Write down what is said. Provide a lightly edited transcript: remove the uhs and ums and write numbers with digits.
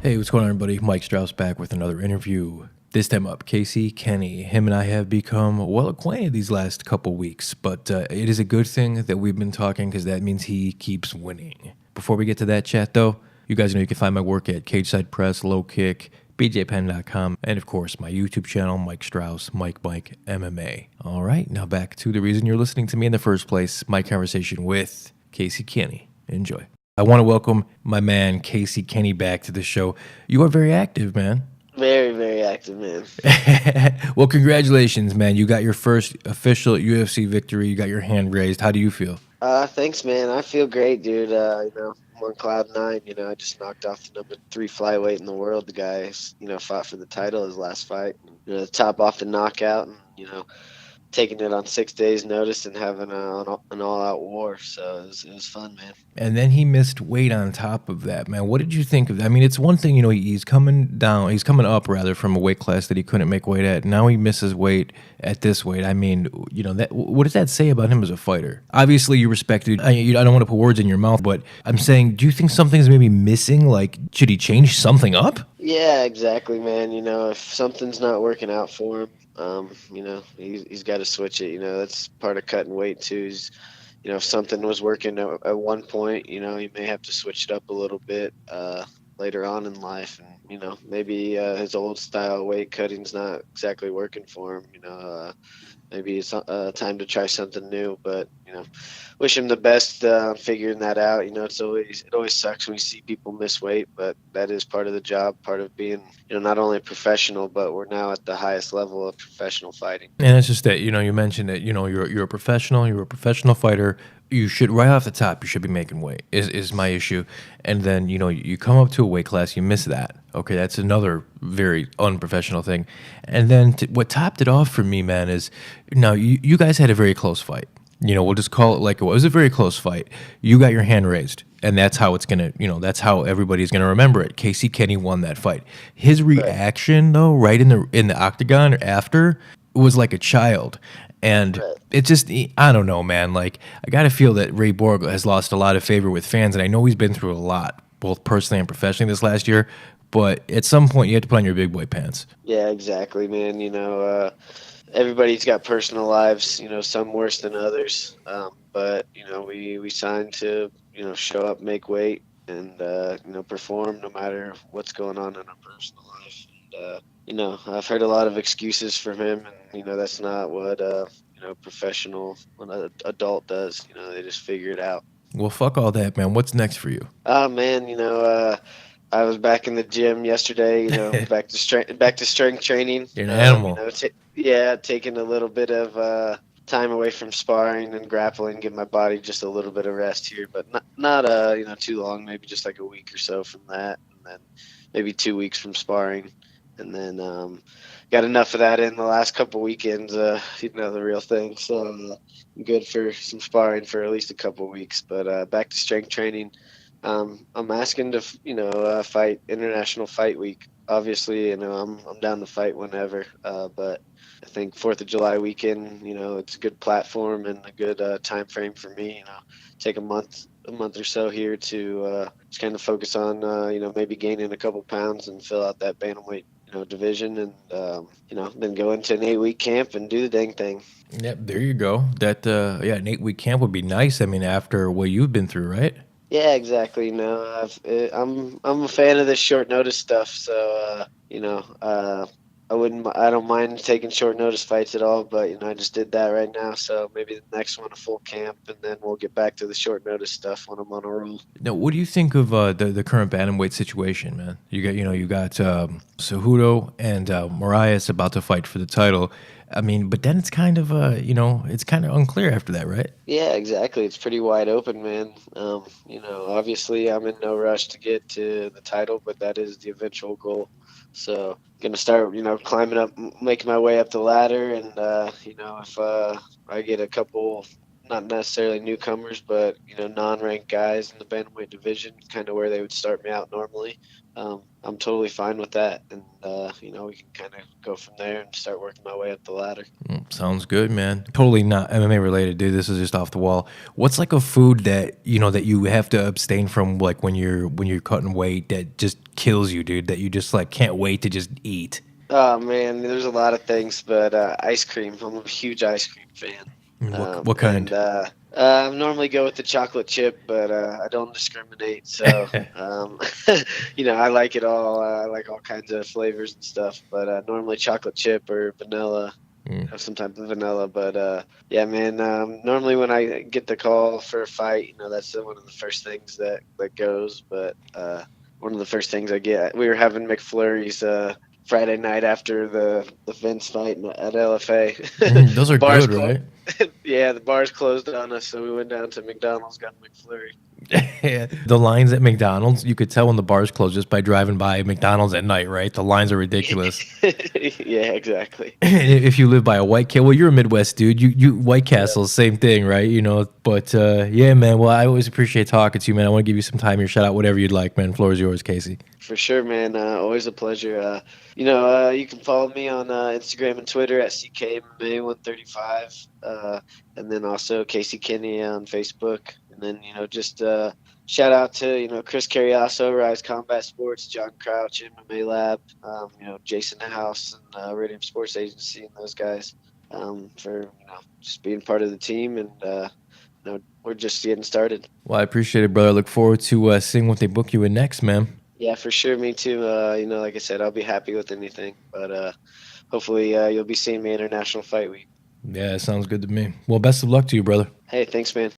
Hey, what's going on, everybody? Mike Strauss back with another interview. This time up, Casey Kenney. Him and I have become well acquainted these last couple weeks, but it is a good thing that we've been talking because that means he keeps winning. Before we get to that chat, though, you guys know you can find my work at Cageside Press, Low Kick, bjpenn.com, and of course my YouTube channel, Mike Strauss, Mike MMA. All right, now back to the reason you're listening to me in the first place, my conversation with Casey Kenney. Enjoy. I want to welcome my man Casey Kenney back to the show. You are very active, man. Very, very active, man. Well, congratulations, man. You got your first official UFC victory. You got your hand raised. How do you feel? Thanks, man. I feel great, dude. I'm on cloud nine. I just knocked off the number 3 flyweight in the world. The guy, fought for the title his last fight. The top off the knockout, and taking it on 6 days' notice and having an all-out war. So it was fun, man. And then he missed weight on top of that, man. What did you think of that? I mean, it's one thing, he's coming up rather from a weight class that he couldn't make weight at. Now he misses weight at this weight. I mean, what does that say about him as a fighter? Obviously, you respected. I don't want to put words in your mouth, but I'm saying, do you think something's maybe missing? Like, should he change something up? Yeah, exactly, man. If something's not working out for him, he's got to switch it. That's part of cutting weight too. If something was working at one point, he may have to switch it up a little bit later on in life. And, maybe his old style weight cutting's not exactly working for him. Maybe it's time to try something new, but wish him the best figuring that out. It always sucks when you see people miss weight, but that is part of the job, part of being not only a professional, but we're now at the highest level of professional fighting. And it's just that you mentioned that you're a professional fighter. You should, right off the top, you should be making weight is my issue. And then you come up to a weight class, you miss that. Okay, that's another very unprofessional thing. And then what topped it off for me, man, is now you guys had a very close fight. We'll just call it like it was a very close fight. You got your hand raised, and that's how it's gonna, that's how everybody's gonna remember it. Casey Kenney won that fight. His reaction, though, right in the octagon after, was like a child. And it just, I don't know, man. Like, I got to feel that Ray Borg has lost a lot of favor with fans, and I know he's been through a lot, both personally and professionally this last year. But at some point, you have to put on your big boy pants. Yeah, exactly, man. Everybody's got personal lives, some worse than others. But we signed to, show up, make weight, and perform no matter what's going on in our personal life. And I've heard a lot of excuses from him, and that's not what professional, when an adult does. They just figure it out. Well, fuck all that, man. What's next for you? Oh man, I was back in the gym yesterday. Back to strength training. You're an animal. Taking a little bit of time away from sparring and grappling, give my body just a little bit of rest here, but not too long. Maybe just like a week or so from that, and then maybe 2 weeks from sparring, and then got enough of that in the last couple weekends. The real thing. So I'm good for some sparring for at least a couple weeks, but back to strength training. I'm asking to fight International Fight Week. Obviously, I'm down to fight whenever, but I think 4th of July weekend, it's a good platform and a good time frame for me. Take a month or so here to just kind of focus on maybe gaining a couple pounds and fill out that bantamweight division, and then go into an 8-week camp and do the dang thing. Yep, there you go. That an 8-week camp would be nice. I mean, after what you've been through, right? Yeah, exactly. I'm a fan of this short notice stuff, so I don't mind taking short notice fights at all, but I just did that right now, so maybe the next one a full camp, and then we'll get back to the short notice stuff when I'm on a roll. Now, what do you think of the current bantamweight situation, man? You got Cejudo and Moraes about to fight for the title. I mean, but then it's kind of it's kind of unclear after that, right? Yeah, exactly. It's pretty wide open, man. Obviously I'm in no rush to get to the title, but that is the eventual goal. So gonna start, climbing up, making my way up the ladder, and if I get a couple, not necessarily newcomers, but non-ranked guys in the bantamweight division, kind of where they would start me out normally. I'm totally fine with that. And we can kind of go from there and start working my way up the ladder. Sounds good, man. Totally not MMA related, dude. This is just off the wall. What's like a food that that you have to abstain from, like when you're cutting weight, that just kills you, dude? That you just like can't wait to just eat. Oh man, there's a lot of things, but ice cream. I'm a huge ice cream fan. What And kind? I normally go with the chocolate chip, but I don't discriminate. So, I like it all. I like all kinds of flavors and stuff, but normally chocolate chip or vanilla. Mm. Have some type of vanilla, but yeah, man. Normally when I get the call for a fight, that's one of the first things that goes. But one of the first things I get, we were having McFlurries Friday night after the Vince fight at LFA. Those are Bars good, closed. right? Yeah, the bars closed on us, so we went down to McDonald's, got a McFlurry. The lines at McDonald's, you could tell when the bars close just by driving by McDonald's at night, right? The lines are ridiculous. Yeah, exactly. If you live by a White Castle, well, you're a Midwest dude. You White Castle, same thing, right? But yeah, man. Well, I always appreciate talking to you, man. I want to give you some time here. Shout out whatever you'd like, man. Floor is yours, Casey. For sure, man. Always a pleasure. You can follow me on Instagram and Twitter at CKMA135, and then also Casey Kenney on Facebook. And then, just shout out to, Chris Carriaso, Rise Combat Sports, John Crouch, MMA Lab, Jason House and Radium Sports Agency and those guys for, just being part of the team. And, we're just getting started. Well, I appreciate it, brother. I look forward to seeing what they book you in next, man. Yeah, for sure. Me too. Like I said, I'll be happy with anything, but hopefully you'll be seeing me International Fight Week. Yeah, sounds good to me. Well, best of luck to you, brother. Hey, thanks, man.